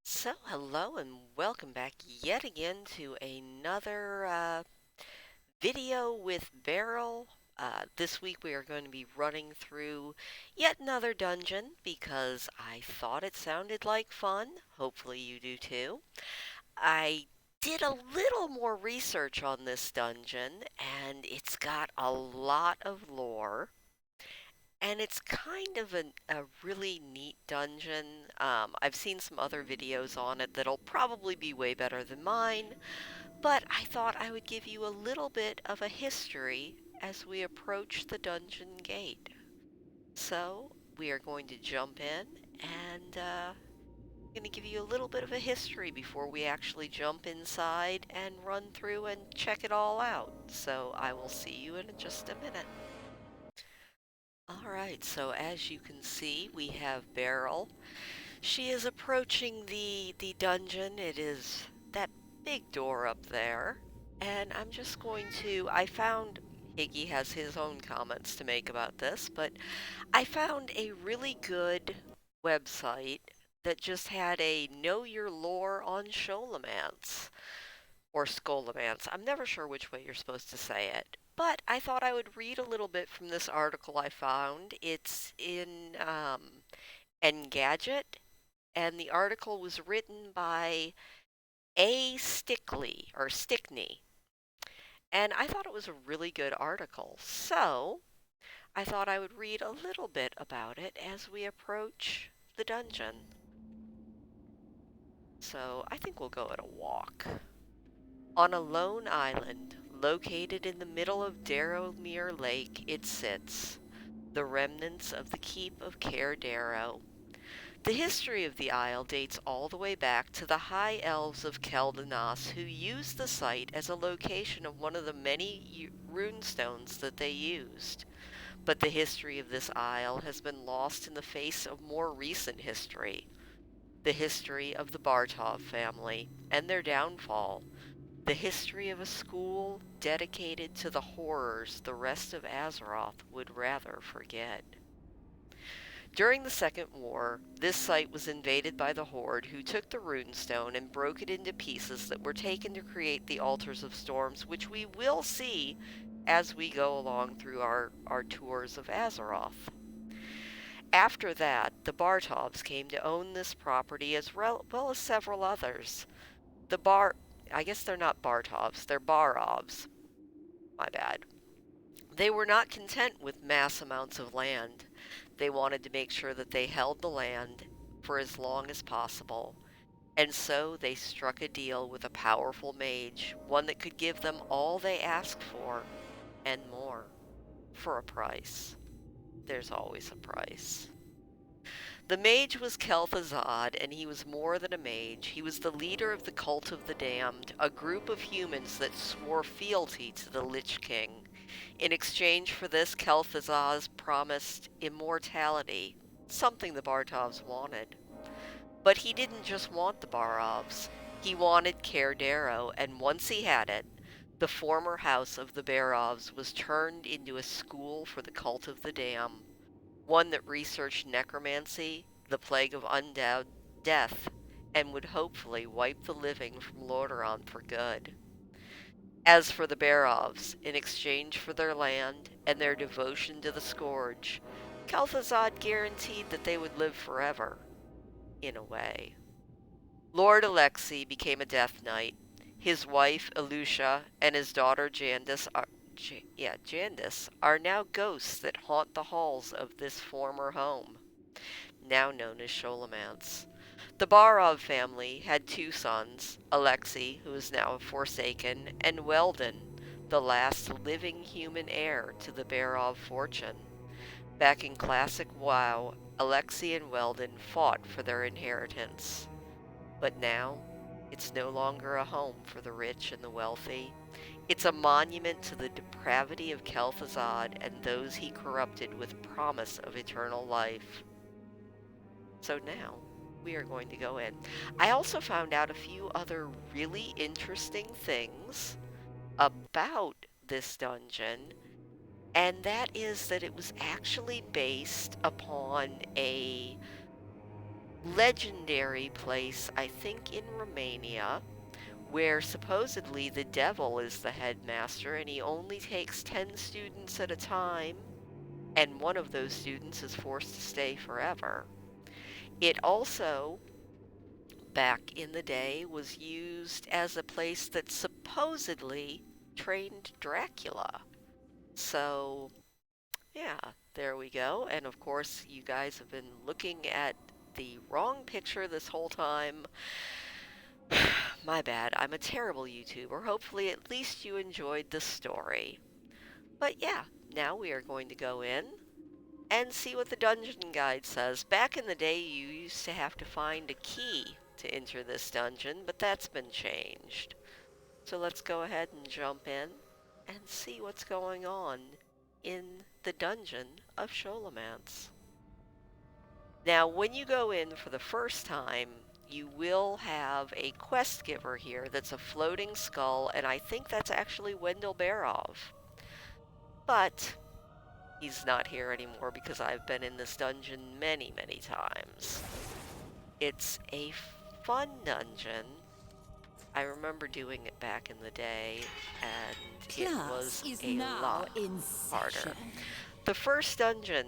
So, hello and welcome back yet again to another video with Beryl. This week we are going to be running through yet another dungeon because I thought it sounded like fun. Hopefully you do too. I did a little more research on this dungeon and it's got a lot of lore. And it's kind of a really neat dungeon. I've seen some other videos on it that'll probably be way better than mine, but I thought I would give you a little bit of a history as we approach the dungeon gate. So, we are going to jump in and going to give you a little bit of a history before we actually jump inside and run through and check it all out. So, I will see you in just a minute. All right, so as you can see, we have Beryl. She is approaching the dungeon. It is that big door up there. And I'm just going to I found Higgy has his own comments to make about this, but I found a really good website that just had a Know Your Lore on Scholomance or Scholomance. I'm never sure which way you're supposed to say it. But I thought I would read a little bit from this article I found. It's in Engadget, and the article was written by A. Stickney. And I thought it was a really good article. So I thought I would read a little bit about it as we approach the dungeon. So I think we'll go at a walk. On a lone island, located in the middle of Darrowmere Lake, it sits, the remnants of the keep of Caer Darrow. The history of the isle dates all the way back to the High Elves of Keldanas, who used the site as a location of one of the many runestones that they used. But the history of this isle has been lost in the face of more recent history, the history of the Bartov family and their downfall, the history of a school dedicated to the horrors the rest of Azeroth would rather forget. During the Second War, this site was invaded by the Horde, who took the runestone and broke it into pieces that were taken to create the Altars of Storms, which we will see as we go along through our tours of Azeroth. After that, the Bartovs came to own this property as well as several others. The I guess they're not Bartovs, they're Barovs. My bad. They were not content with mass amounts of land. They wanted to make sure that they held the land for as long as possible. And so they struck a deal with a powerful mage, one that could give them all they asked for and more, for a price. There's always a price. The mage was Kel'Thuzad, and he was more than a mage. He was the leader of the Cult of the Damned, a group of humans that swore fealty to the Lich King. In exchange for this, Kel'Thuzad promised immortality, something the Bartovs wanted. But he didn't just want the Barovs. He wanted Caer Darrow, and once he had it, the former house of the Barovs was turned into a school for the Cult of the Damned, one that researched necromancy, the plague of undead death, and would hopefully wipe the living from Lordaeron for good. As for the Barovs, in exchange for their land and their devotion to the Scourge, Kel'Thuzad guaranteed that they would live forever, in a way. Lord Alexei became a Death Knight. His wife, Elusha, and his daughter, Jandis, are now ghosts that haunt the halls of this former home, now known as Scholomance. The Barov family had two sons, Alexei, who is now a Forsaken, and Weldon, the last living human heir to the Barov fortune. Back in classic WoW, Alexei and Weldon fought for their inheritance. But now, it's no longer a home for the rich and the wealthy. It's a monument to the depravity of Kel'Thuzad and those he corrupted with promise of eternal life. So now, we are going to go in. I also found out a few other really interesting things about this dungeon, and that is that it was actually based upon legendary place, I think in Romania, where supposedly the devil is the headmaster and he only takes 10 students at a time, and one of those students is forced to stay forever. It also, back in the day, was used as a place that supposedly trained Dracula. So, yeah, there we go. And of course, you guys have been looking at the wrong picture this whole time. My bad, I'm a terrible YouTuber. Hopefully at least you enjoyed the story. But yeah, now we are going to go in and see what the dungeon guide says. Back in the day, you used to have to find a key to enter this dungeon, but that's been changed. So let's go ahead and jump in and see what's going on in the dungeon of Scholomance. Now, when you go in for the first time, you will have a quest giver here that's a floating skull, and I think that's actually Wendell Barov. But he's not here anymore because I've been in this dungeon many, many times. It's a fun dungeon. I remember doing it back in the day, and it was a lot harder. The first dungeon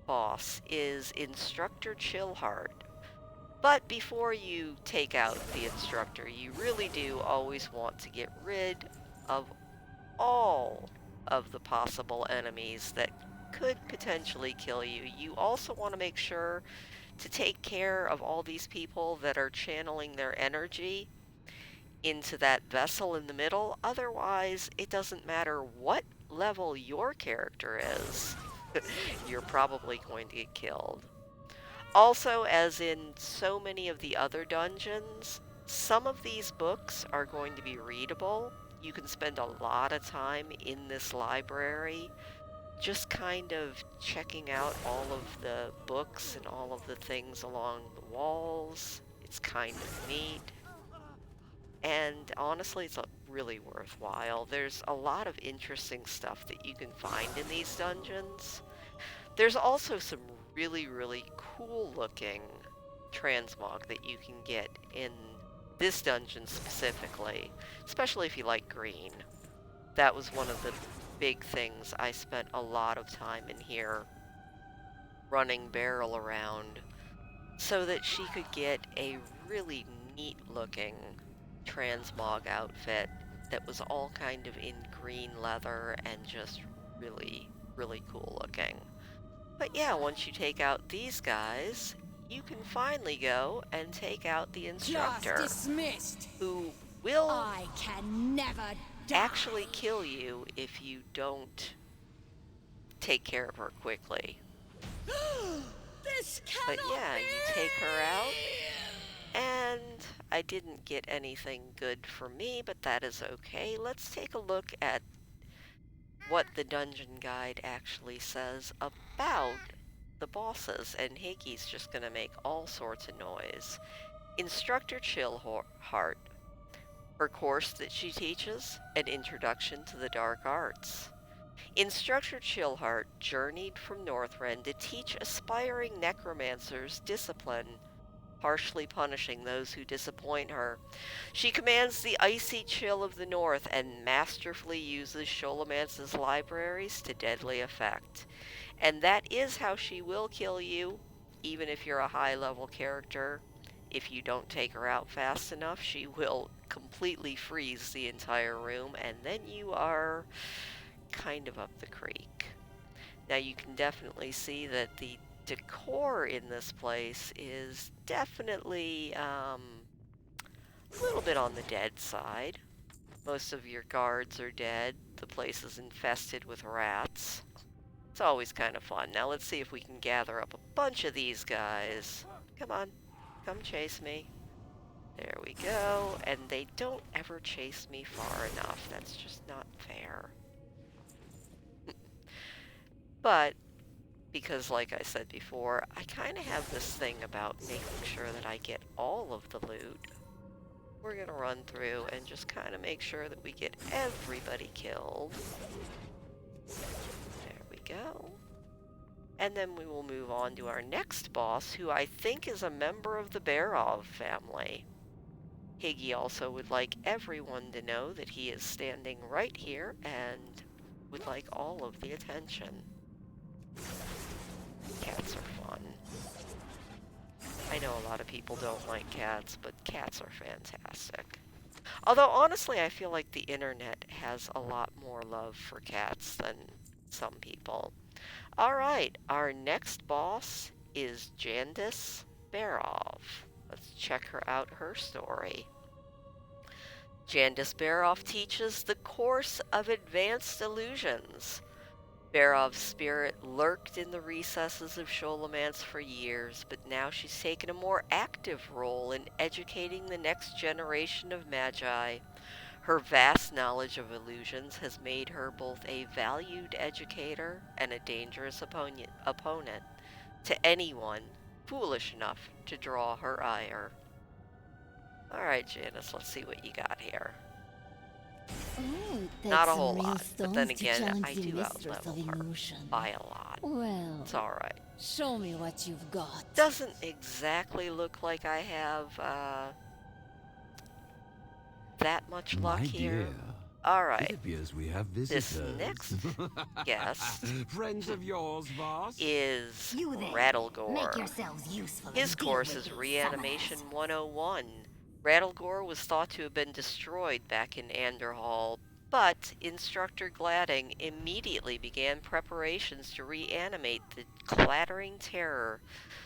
boss is Instructor Chillheart. But before you take out the instructor, you really do always want to get rid of all of the possible enemies that could potentially kill you. You also want to make sure to take care of all these people that are channeling their energy into that vessel in the middle. Otherwise, it doesn't matter what level your character is, you're probably going to get killed. Also, as in so many of the other dungeons, some of these books are going to be readable. You can spend a lot of time in this library just kind of checking out all of the books and all of the things along the walls. It's kind of neat. And honestly, it's really worthwhile. There's a lot of interesting stuff that you can find in these dungeons. There's also some really, really cool looking transmog that you can get in this dungeon specifically, especially if you like green. That was one of the big things. I spent a lot of time in here running Beryl around so that she could get a really neat looking transmog outfit that was all kind of in green leather and just really, really cool looking. But yeah, once you take out these guys, you can finally go and take out the instructor, who will actually kill you if you don't take care of her quickly. But yeah, you take her out, and I didn't get anything good for me, but that is okay. Let's take a look at what the dungeon guide actually says about the bosses, and Higgy's just gonna make all sorts of noise. Instructor Chillheart. Her course that she teaches, an introduction to the dark arts. Instructor Chillheart journeyed from Northrend to teach aspiring necromancers discipline, harshly punishing those who disappoint her. She commands the icy chill of the north and masterfully uses Scholomance's libraries to deadly effect. And that is how she will kill you, even if you're a high-level character. If you don't take her out fast enough, she will completely freeze the entire room, and then you are kind of up the creek. Now you can definitely see that the decor in this place is definitely a little bit on the dead side. Most of your guards are dead. The place is infested with rats. It's always kind of fun. Now let's see if we can gather up a bunch of these guys. Come on, come chase me. There we go. And they don't ever chase me far enough. That's just not fair. But, because like I said before, I kind of have this thing about making sure that I get all of the loot. We're going to run through and just kind of make sure that we get everybody killed. There we go. And then we will move on to our next boss, who I think is a member of the Barov family. Higgy also would like everyone to know that he is standing right here and would like all of the attention. Cats are fun. I know a lot of people don't like cats, but cats are fantastic. Although, honestly, I feel like the internet has a lot more love for cats than some people. Alright, our next boss is Janice Barov. Let's check her story. Janice Barov teaches the course of advanced illusions. Barov's spirit lurked in the recesses of Scholomance for years, but now she's taken a more active role in educating the next generation of magi. Her vast knowledge of illusions has made her both a valued educator and a dangerous opponent to anyone foolish enough to draw her ire. Alright, Janice, let's see what you got here. Oh, Not a some whole real lot, but then stones to again, challenge I the do mistress of outlevel her illusion. by a lot. Well, It's alright. show me what you've got. Doesn't exactly look like I have that much luck here. Alright. It appears we have This visitors. next guest Friends of yours, boss? is You there. Rattle Gore. Make yourselves useful. His and deal course with is these Reanimation summoners. 101. Rattle Gore was thought to have been destroyed back in Anderhall, but Instructor Gladding immediately began preparations to reanimate the clattering terror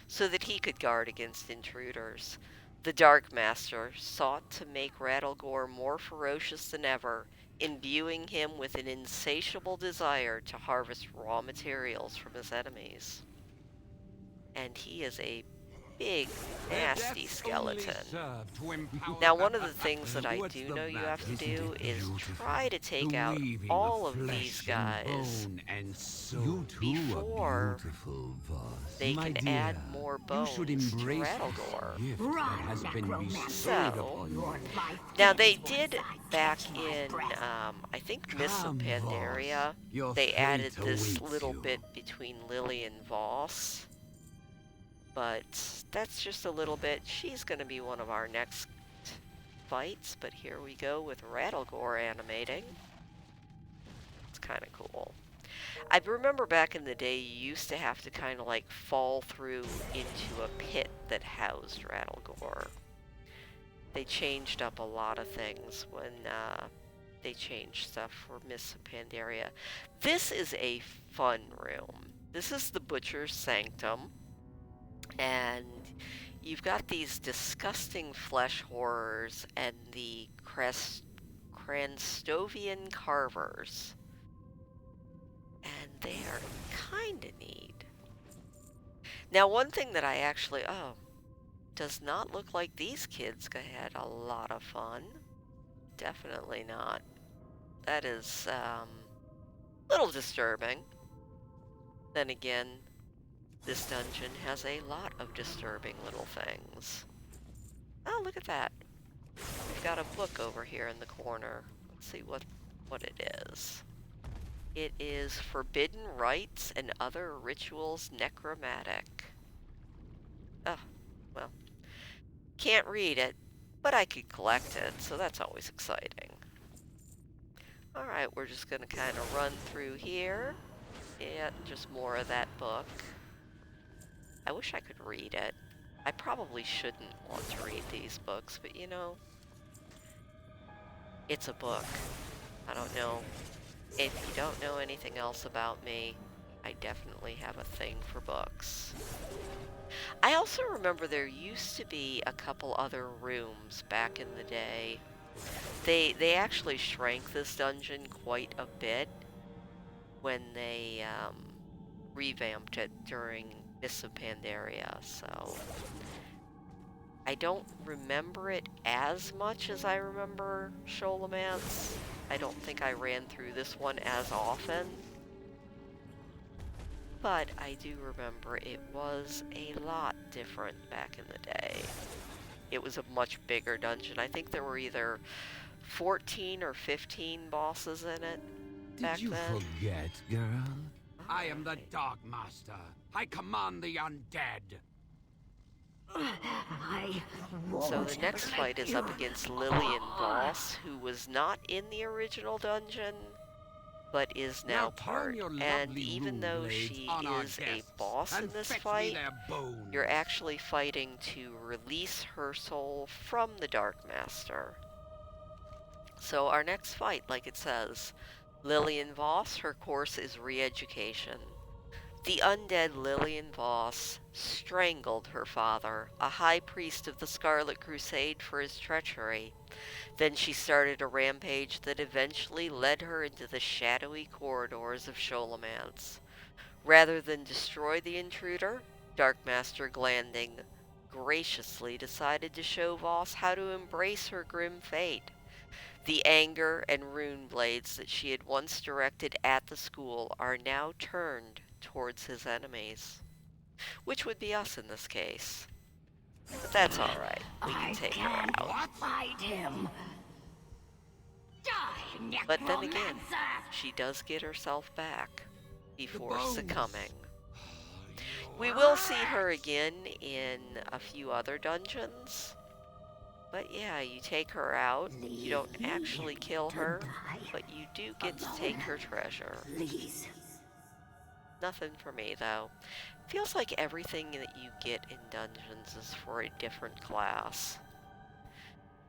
so that he could guard against intruders. The Dark Master sought to make Rattle Gore more ferocious than ever, imbuing him with an insatiable desire to harvest raw materials from his enemies. And he is a big, nasty skeleton. Now, one of the things that I do know you have to do is try to take out all of these guys before they can add more bones to Rattle Gore. So, now they did back in, I think Mists of Pandaria, they added this little bit between Lily and Voss. But that's just a little bit. She's going to be one of our next fights, but here we go with Rattle Gore animating. It's kind of cool. I remember back in the day, you used to have to kind of like fall through into a pit that housed Rattle Gore. They changed up a lot of things when they changed stuff for Mists of Pandaria. This is a fun room. This is the Butcher's Sanctum. And you've got these disgusting flesh horrors and the Cranstovian carvers. And they are kind of neat. Now, one thing that I actually... does not look like these kids had a lot of fun. Definitely not. That is, a little disturbing. Then again... this dungeon has a lot of disturbing little things. Oh, look at that. We've got a book over here in the corner. Let's see what it is. It is Forbidden Rites and Other Rituals Necromantic. Oh, well. Can't read it, but I could collect it, so that's always exciting. Alright, we're just gonna kind of run through here. Yeah, just more of that book. I wish I could read it. I probably shouldn't want to read these books, but you know, it's a book. I don't know. If you don't know anything else about me, I definitely have a thing for books. I also remember there used to be a couple other rooms back in the day. They actually shrank this dungeon quite a bit when they revamped it during Mists of Pandaria, so I don't remember it as much as I remember Scholomance. I don't think I ran through this one as often, but I do remember it was a lot different back in the day. It was a much bigger dungeon. I think there were either 14 or 15 bosses in it back then. Did you forget, girl? I am the Dark Master. I command the undead. I So won't the next let fight is you. up against Lillian Voss, who was not in the original dungeon, but is now turn part. your And lovely even rune though blades she on our is a guests boss in and this fetch me fight, their bones. you're actually fighting to release her soul from the Dark Master. So our next fight, like it says, Lillian Voss, her course is Reeducation. The undead Lillian Voss strangled her father, a high priest of the Scarlet Crusade, for his treachery. Then she started a rampage that eventually led her into the shadowy corridors of Scholomance. Rather than destroy the intruder, Darkmaster Glanding graciously decided to show Voss how to embrace her grim fate. The anger and rune blades that she had once directed at the school are now turned towards his enemies, which would be us in this case. But that's alright, we can I take her can't out. fight him. Die, But then again, necromancer! she does get herself back before bones. succumbing. We will see her again in a few other dungeons. But yeah, you take her out. You don't actually kill her, but you do get to take her treasure. Please. Nothing for me, though. Feels like everything that you get in dungeons is for a different class.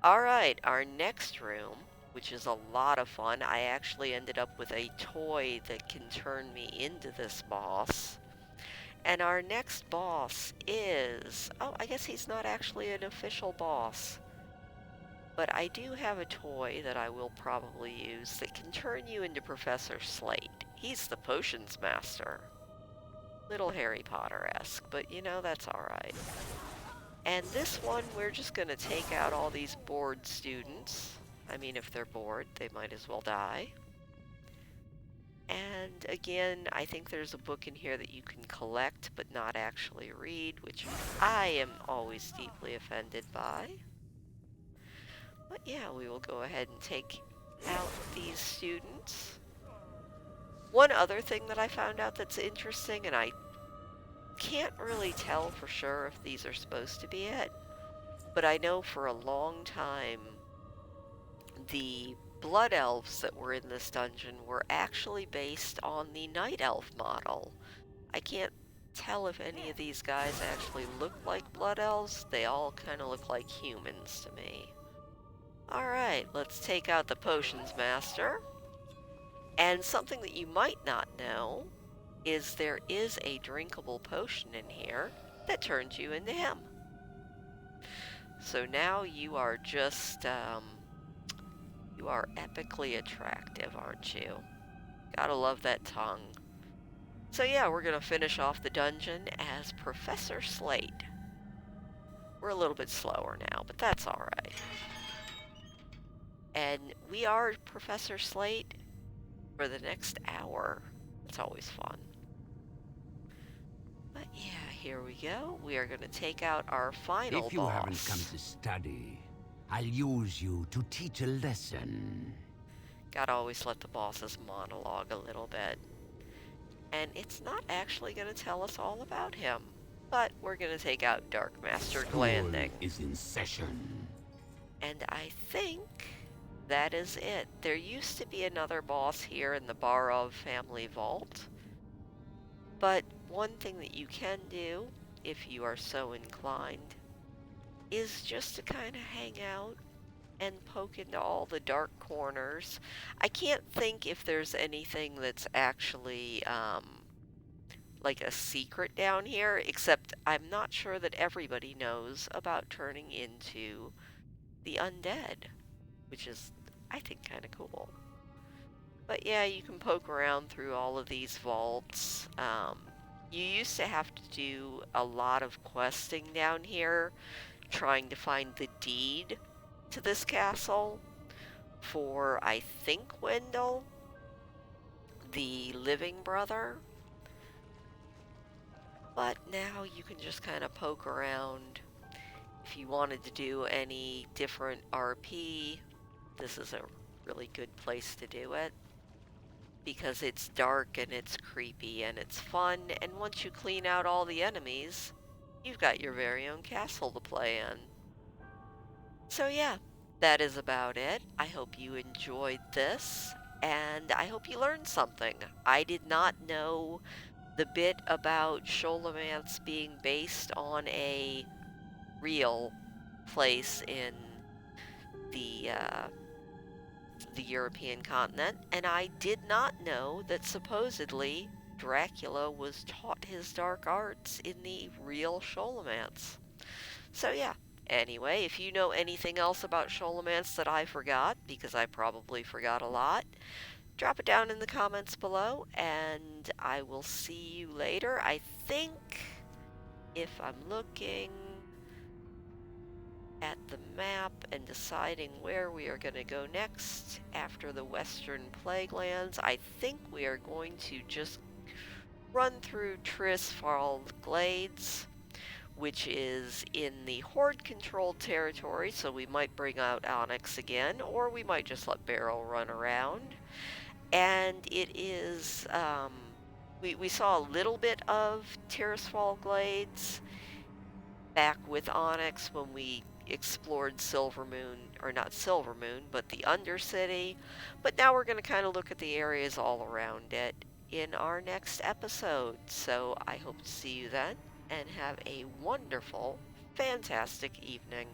Alright, our next room, which is a lot of fun. I actually ended up with a toy that can turn me into this boss. And our next boss is... oh, I guess he's not actually an official boss. But I do have a toy that I will probably use that can turn you into Professor Slate. He's the potions master. Little Harry Potter-esque, but you know, that's alright. And this one, we're just going to take out all these bored students. I mean, if they're bored, they might as well die. And again, I think there's a book in here that you can collect but not actually read, which I am always deeply offended by. But yeah, we will go ahead and take out these students. One other thing that I found out that's interesting, and I can't really tell for sure if these are supposed to be it, but I know for a long time the blood elves that were in this dungeon were actually based on the night elf model. I can't tell if any of these guys actually look like blood elves. They all kind of look like humans to me. Alright, let's take out the potions master. And something that you might not know is there is a drinkable potion in here that turns you into him. So now you are just, you are epically attractive, aren't you? Gotta love that tongue. So yeah, we're gonna finish off the dungeon as Professor Slate. We're a little bit slower now, but that's alright. And we are Professor Slate for the next hour. It's always fun. But yeah, here we go. We are going to take out our final If you boss. haven't come to study, I'll use you to teach a lesson. Gotta always let the bosses monologue a little bit. And it's not actually going to tell us all about him. But we're going to take out Darkmaster Glanding. Is in session. And I think that is it. There used to be another boss here in the Barov family vault. But one thing that you can do, if you are so inclined, is just to kind of hang out and poke into all the dark corners. I can't think if there's anything that's actually, like a secret down here, except I'm not sure that everybody knows about turning into the undead, which is, I think, kind of cool. But yeah, you can poke around through all of these vaults. You used to have to do a lot of questing down here, trying to find the deed to this castle for, I think, Wendell, the living brother. But now you can just kind of poke around. If you wanted to do any different RP, this is a really good place to do it. because it's dark and it's creepy and it's fun, and once you clean out all the enemies, you've got your very own castle to play in. So yeah, that is about it. I hope you enjoyed this, and I hope you learned something. I did not know the bit about Scholomance being based on a real place in the the European continent, and I did not know that supposedly Dracula was taught his dark arts in the real Scholomance. So yeah. Anyway, if you know anything else about Scholomance that I forgot, because I probably forgot a lot, drop it down in the comments below, and I will see you later. I think, if I'm looking at the map and deciding where we are going to go next after the Western Plaguelands, I think we are going to just run through Trisfal Glades, which is in the Horde-controlled territory, so we might bring out Onyx again, or we might just let Barrow run around. And it is, we saw a little bit of Trisfal Glades back with Onyx when we explored Silvermoon, or not Silvermoon, but the Undercity. But now we're going to kind of look at the areas all around it in our next episode. So I hope to see you then, and have a wonderful, fantastic evening.